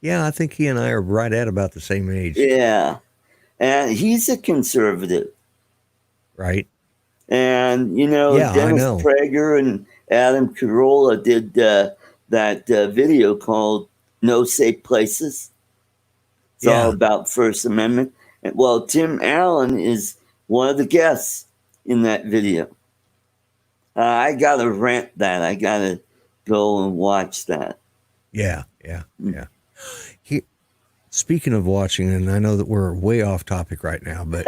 Yeah, I think he and I are right at about the same age. Yeah. And he's a conservative. Right? And, Yeah, I Dennis know. Prager and Adam Carolla did that video called No Safe Places. It's all about First Amendment. And, well, Tim Allen is one of the guests in that video. I got to rent that. I got to go and watch that. Yeah. Speaking of watching, and I know that we're way off topic right now, but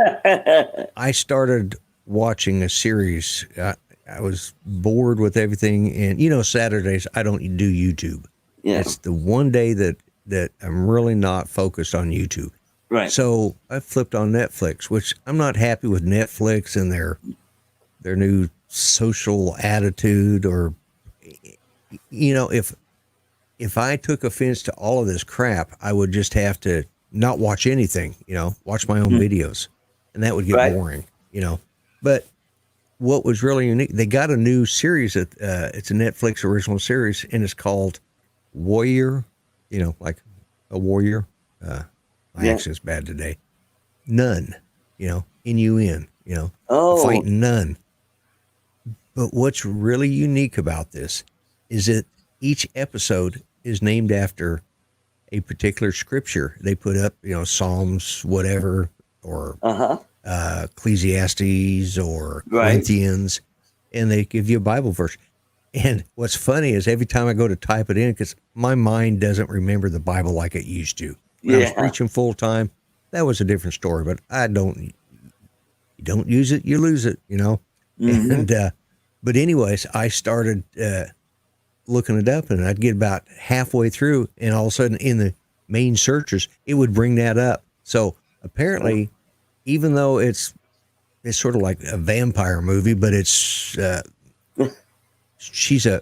I started watching a series. I was bored with everything, and Saturdays I don't do YouTube. Yeah. It's the one day that I'm really not focused on YouTube. Right. So I flipped on Netflix, which I'm not happy with Netflix and their new social attitude, or if I took offense to all of this crap, I would just have to not watch anything, watch my own videos, and that would get Right. boring, But what was really unique, they got a new series that it's a Netflix original series, and it's called Warrior, like a warrior. My accent's bad today. Nun, N-U-N, Oh. fighting nun. But what's really unique about this is that each episode is named after a particular scripture. They put up, Psalms, whatever, or Ecclesiastes or Corinthians, and they give you a Bible verse. And what's funny is every time I go to type it in, because my mind doesn't remember the Bible like it used to. When I was preaching full time, that was a different story. But you don't use it, you lose it, Mm-hmm. And but anyways, I started looking it up, and I'd get about halfway through, and all of a sudden in the main searches, it would bring that up. So apparently, even though it's sort of like a vampire movie, but it's she's a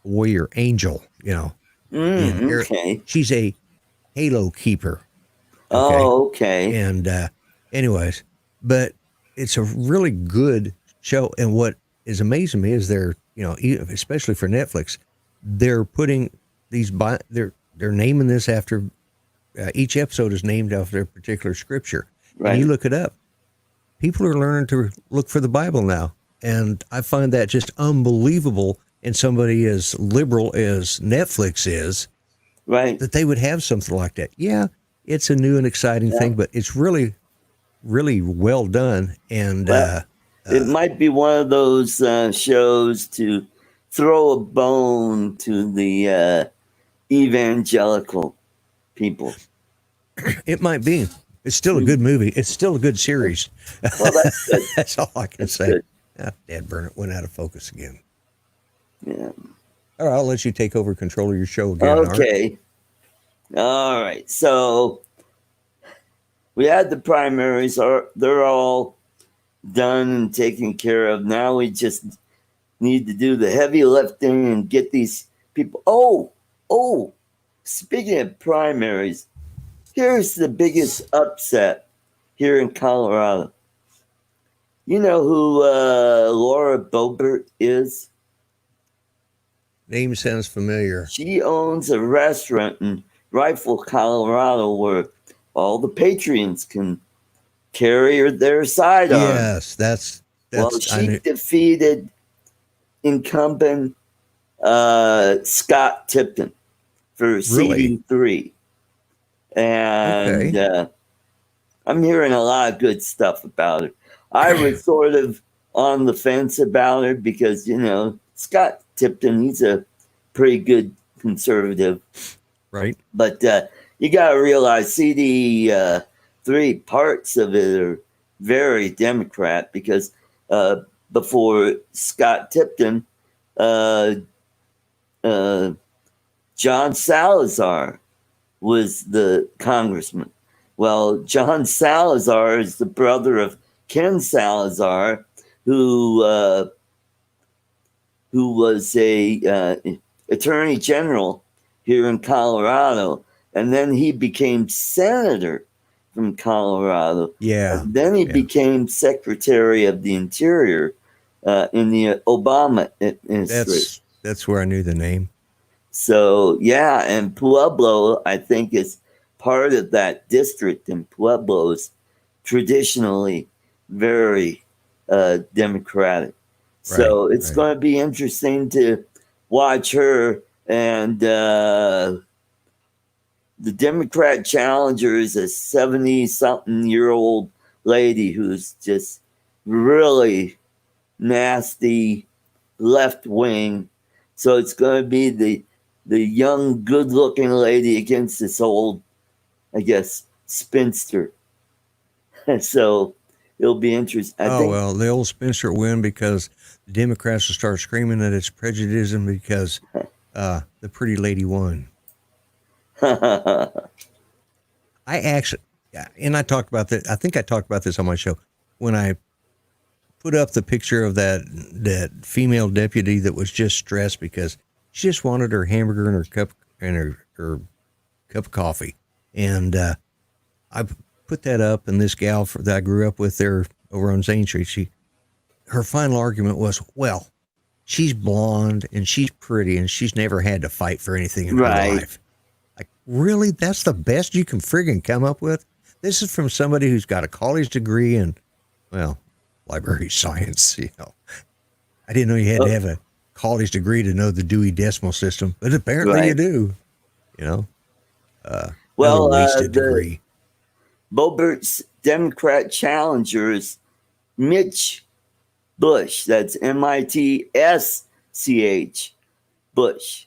warrior angel, Okay. She's a halo keeper. Oh, okay. And anyways, but it's a really good show. And what is amazing me is they're, especially for Netflix, they're putting these they're naming this after each episode is named after a particular scripture. Right. And you look it up. People are learning to look for the Bible now. And I find that just unbelievable. And somebody as liberal as Netflix is, Right. that they would have something like that. Yeah, it's a new and exciting thing, but it's really, really well done. And it might be one of those shows to throw a bone to the evangelical people. It might be. It's still a good movie. It's still a good series. Well, that's good. That's all I can That's say. good. Ah, Dad Burnett went out of focus again. Yeah. All right, I'll let you take over control of your show again, Art. Okay. All right. So we had the primaries. They're all done and taken care of. Now we just need to do the heavy lifting and get these people. Oh, speaking of primaries, here's the biggest upset here in Colorado. You know who Laura Boebert is? Name sounds familiar. She owns a restaurant in Rifle, Colorado, where all the patrons can carry their sidearms. Yes, that's Well, she defeated incumbent Scott Tipton for seating 3. And I'm hearing a lot of good stuff about it. I was sort of on the fence about it because, you know, Scott Tipton, he's a pretty good conservative. Right. But you got to realize CD3 parts of it are very Democrat because before Scott Tipton, John Salazar was the congressman. Well, John Salazar is the brother of Ken Salazar, who was a attorney general here in Colorado, and then he became senator from Colorado. Yeah. And then he became Secretary of the Interior in the Obama administration. That's where I knew the name. So, yeah, and Pueblo, I think, is part of that district, and Pueblo is traditionally very Democratic. So it's going to be interesting to watch her. And the Democrat challenger is a 70-something-year-old lady who's just really nasty left-wing. So it's going to be the young, good-looking lady against this old, I guess, spinster. So it'll be interesting. Well, the old spinster will win because the Democrats will start screaming that it's prejudice because the pretty lady won. I actually, and I talked about that. I think I talked about this on my show when I put up the picture of that female deputy that was just stressed because she just wanted her hamburger and her cup of coffee. And I put that up, and this gal that I grew up with there over on Zane Street, her final argument was, well, she's blonde and she's pretty and she's never had to fight for anything in her life. Like, really? That's the best you can friggin' come up with? This is from somebody who's got a college degree in, well, library science, you know. I didn't know you had to have a college degree to know the Dewey Decimal System, but apparently you do, you know. Well, wasted degree. Boebert's Democrat challenger is Mitch Bush. That's MITSCH Bush.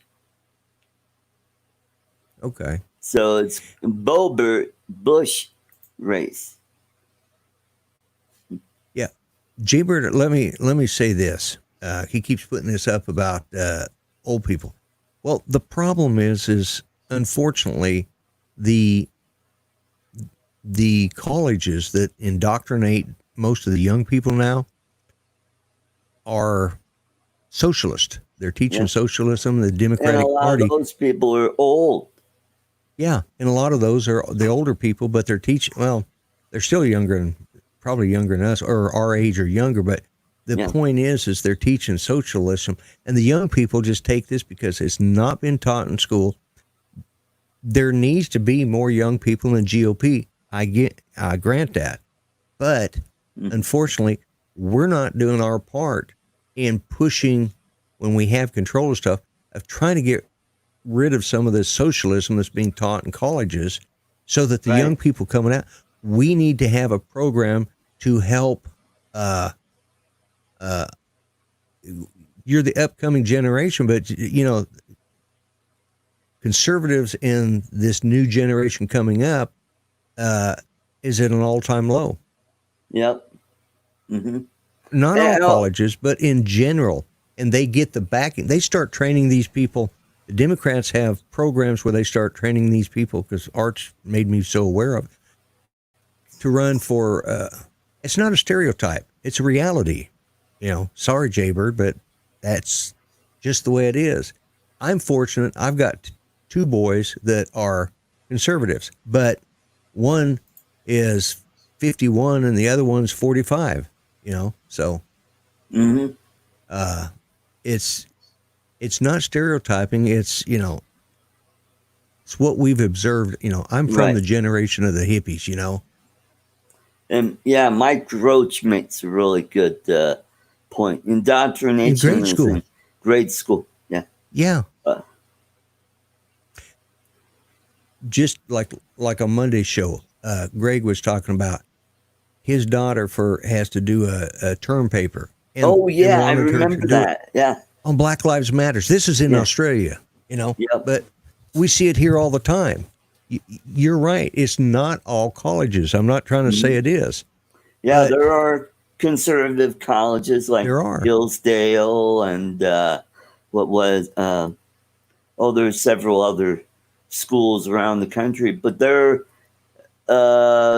Okay. So it's Boebert Bush race. Yeah. Jaybird, let me say this. He keeps putting this up about old people. Well, the problem is unfortunately the colleges that indoctrinate most of the young people now are socialist. They're teaching socialism, the Democratic Party. And a lot of those people are old. Yeah, and a lot of those are the older people, but they're teaching. Well, they're still younger, probably younger than us, or our age or younger. But the point is they're teaching socialism, and the young people just take this because it's not been taught in school. There needs to be more young people in GOP. I grant that, but unfortunately, we're not doing our part in pushing when we have control of stuff of trying to get rid of some of this socialism that's being taught in colleges so that the young people coming out, we need to have a program to help you're the upcoming generation, but you know, conservatives in this new generation coming up is at an all-time low. Yep. Mm-hmm. Not all colleges, but in general. And they get the backing. They start training these people. The Democrats have programs where they start training these people, because Arch made me so aware of it, to run for, it's not a stereotype. It's a reality. Sorry, Jaybird, but that's just the way it is. I'm fortunate. I've got two boys that are conservatives, but one is 51 and the other one's 45, so Mm-hmm. It's not stereotyping. It's it's what we've observed. I'm from the generation of the hippies. And yeah, Mike Roach makes a really good point. Indoctrination in grade school. is in grade school. Yeah. Just like a Monday show, Greg was talking about his daughter has to do a term paper. And, I remember that. Yeah. On Black Lives Matters. This is in Australia, Yep. but we see it here all the time. You're right. It's not all colleges. I'm not trying to say it is. Yeah, there are conservative colleges like Hillsdale and there's several other schools around the country, but they're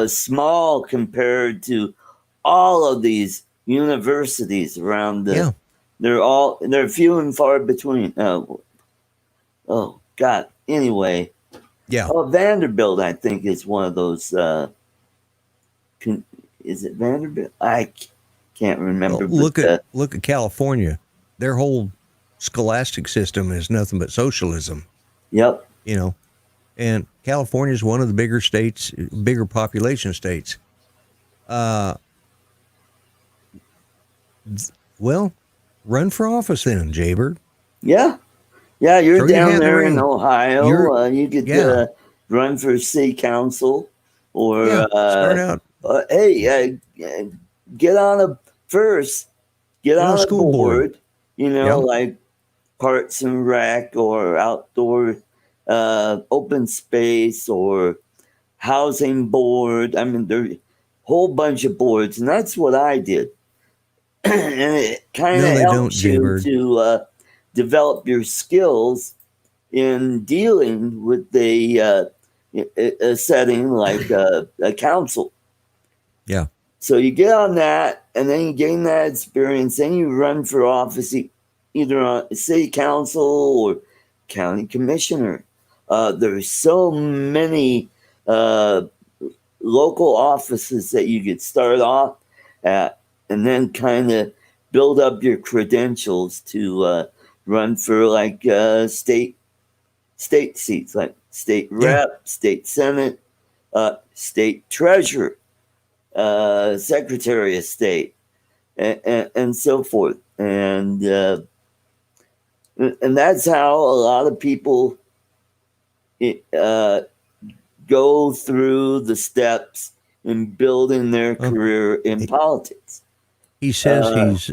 small compared to all of these universities around they're few and far between. Oh God. Anyway. Yeah. Vanderbilt, I think, is one of those. Is it Vanderbilt? I can't remember. Well, look at California. Their whole scholastic system is nothing but socialism. Yep. And California is one of the bigger states, bigger population states. Well, run for office then, Jaybird. Yeah. Yeah, you're down there in Ohio. You could run for city council or start out. Get on a school board. Like Parks and Rec or outdoor open space or housing board. I mean, there's a whole bunch of boards, and that's what I did. And it kind of helps you to develop your skills in dealing with a setting like a council. Yeah. So you get on that, and then you gain that experience. Then you run for office, either on city council or county commissioner. There's so many local offices that you could start off at, and then kind of build up your credentials to run for like state seats, like state rep, state senate, state treasurer, secretary of state, and so forth. And that's how a lot of people go through the steps in building their career in politics. He says he's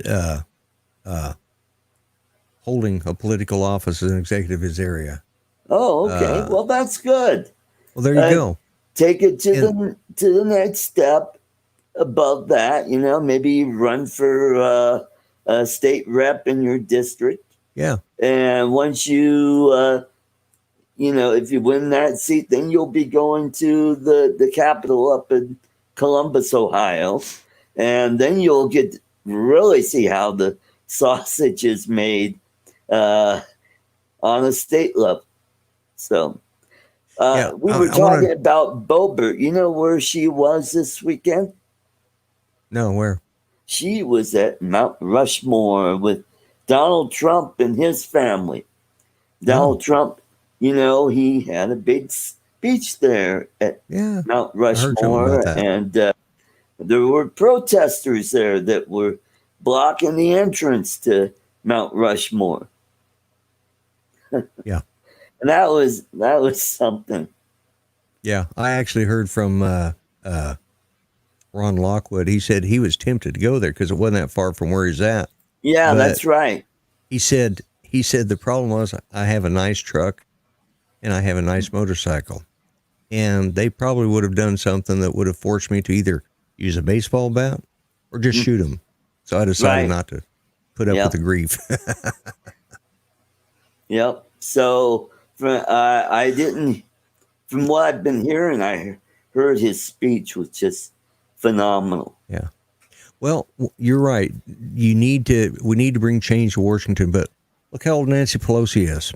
holding a political office as an executive in his area. Oh, okay. Well, that's good. Well, there you go. Take it to the next step above that. Maybe you run for a state rep in your district. Yeah. And once you, if you win that seat, then you'll be going to the Capitol up in Columbus, Ohio. And then you'll get to really see how the sausage is made on a state level. So we were talking about Boebert. You know where she was this weekend? No, where? She was at Mount Rushmore with Donald Trump and his family. Donald Trump, he had a big speech there at Mount Rushmore, and there were protesters there that were blocking the entrance to Mount Rushmore. Yeah. And that was something. Yeah, I actually heard from Ron Lockwood. He said he was tempted to go there because it wasn't that far from where he's at. Yeah, that's right. He said the problem was I have a nice truck and I have a nice motorcycle. and they probably would have done something that would have forced me to either use a baseball bat or just shoot them. So I decided not to put up with the grief. Yep. So I didn't, from what I've been hearing, I heard his speech was just phenomenal. Yeah. Well, you're right. We need to bring change to Washington, but look how old Nancy Pelosi is.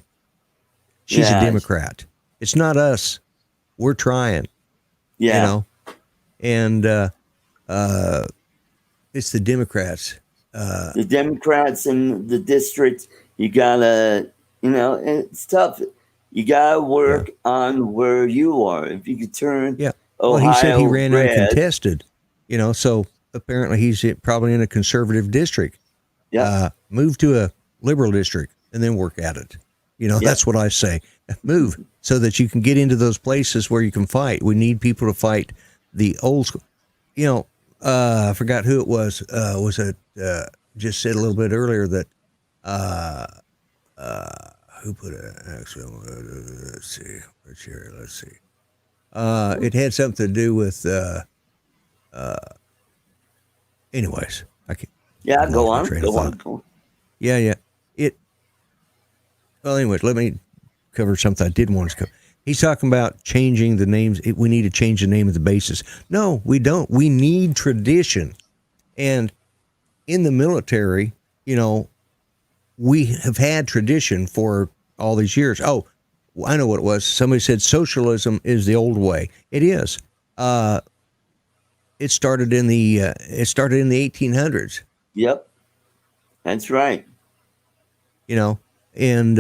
She's a Democrat. It's not us. We're trying. Yeah. You know, and it's the Democrats. The Democrats in the district, you gotta, it's tough. You gotta work on where you are. If you could turn Ohio well, he said he ran red, uncontested, so apparently he's probably in a conservative district. Yeah. Move to a liberal district and then work at it. That's what I say. Move so that you can get into those places where you can fight. We need people to fight the old school. I forgot who it was. Was it just said a little bit earlier that who put it? Actually, let's see. Let's see. It had something to do with. Anyways, I can't. Yeah, go on. Go on. Yeah. Well, anyways, let me cover something I did want to cover. He's talking about changing the names. We need to change the name of the bases. No, we don't. We need tradition. And in the military, we have had tradition for all these years. Oh, I know what it was. Somebody said socialism is the old way. It is. It started in the 1800s. Yep, that's right. And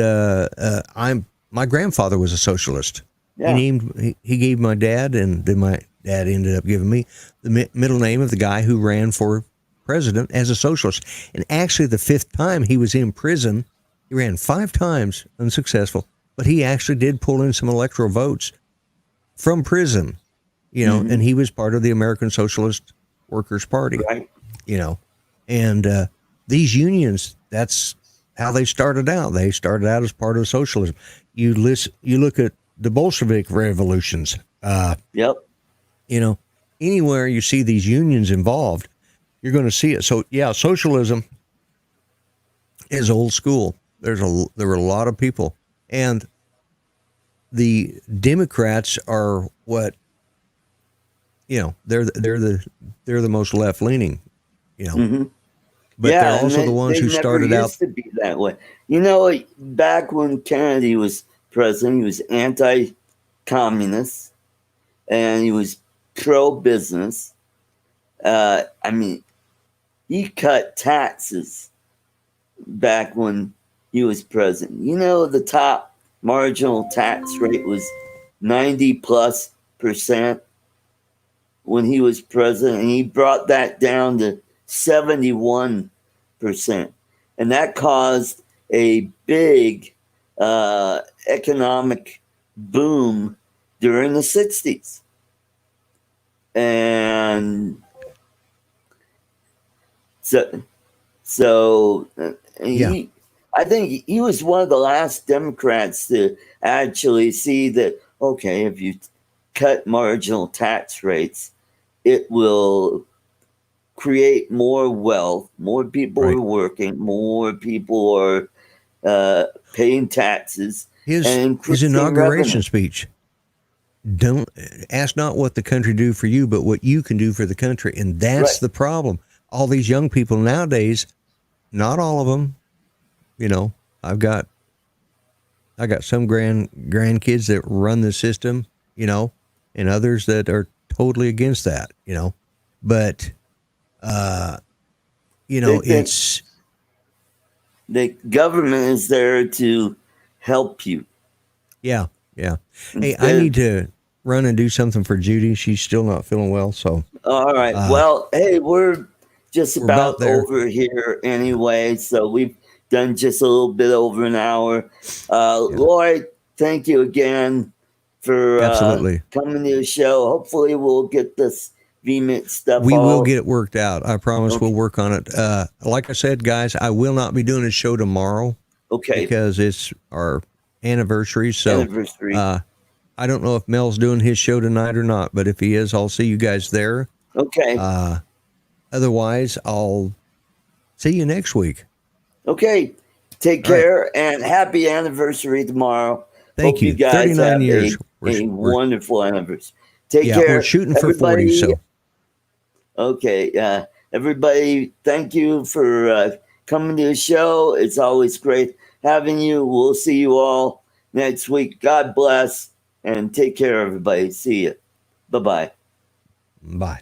my grandfather was a socialist. Yeah. He gave my dad, and then my dad ended up giving me the middle name of the guy who ran for president as a socialist. And actually, the fifth time he was in prison, he ran 5 times unsuccessful, but he actually did pull in some electoral votes from prison, and he was part of the American Socialist Workers' Party, right. And these unions, that's how they started out. They started out as part of socialism. You look at the Bolshevik revolutions. Yep. Anywhere you see these unions involved, you're going to see it. So yeah, socialism is old school. There were a lot of people, and the Democrats are what they're the most left leaning. But they're also the ones who started out to be that way. Back when Kennedy was president, he was anti-communist and he was pro-business. He cut taxes back when he was president. The top marginal tax rate was 90+% when he was president, and he brought that down to 71%. And that caused a big economic boom during the 60s. And I think he was one of the last Democrats to actually see that, okay, if you cut marginal tax rates, it will create more wealth, more people are working, more people are paying taxes. His inauguration speech, don't ask not what the country do for you, but what you can do for the country. And that's the problem. All these young people nowadays, not all of them, I've got some grandkids that run the system, and others that are totally against that, but it's the government is there to help you. Yeah. Hey, I need to run and do something for Judy. She's still not feeling well. So, all right. Well, hey, we're just about over here anyway. So we've done just a little bit over an hour. Lloyd, thank you again for coming to the show. Hopefully we'll get this VMIT stuff. We will get it worked out. I promise we'll work on it. Like I said, guys, I will not be doing a show tomorrow. Okay. Because it's our anniversary. So I don't know if Mel's doing his show tonight or not, but if he is, I'll see you guys there. Okay. Otherwise, I'll see you next week. Okay. Take All right. care and happy anniversary tomorrow. Thank Hope you. you guys 39 have years. a wonderful anniversary. Take yeah, care. we're shooting for Everybody, 40, so. Okay. Everybody, thank you for coming to the show. It's always great having you. We'll see you all next week. God bless and take care, everybody. See you. Bye-bye. Bye.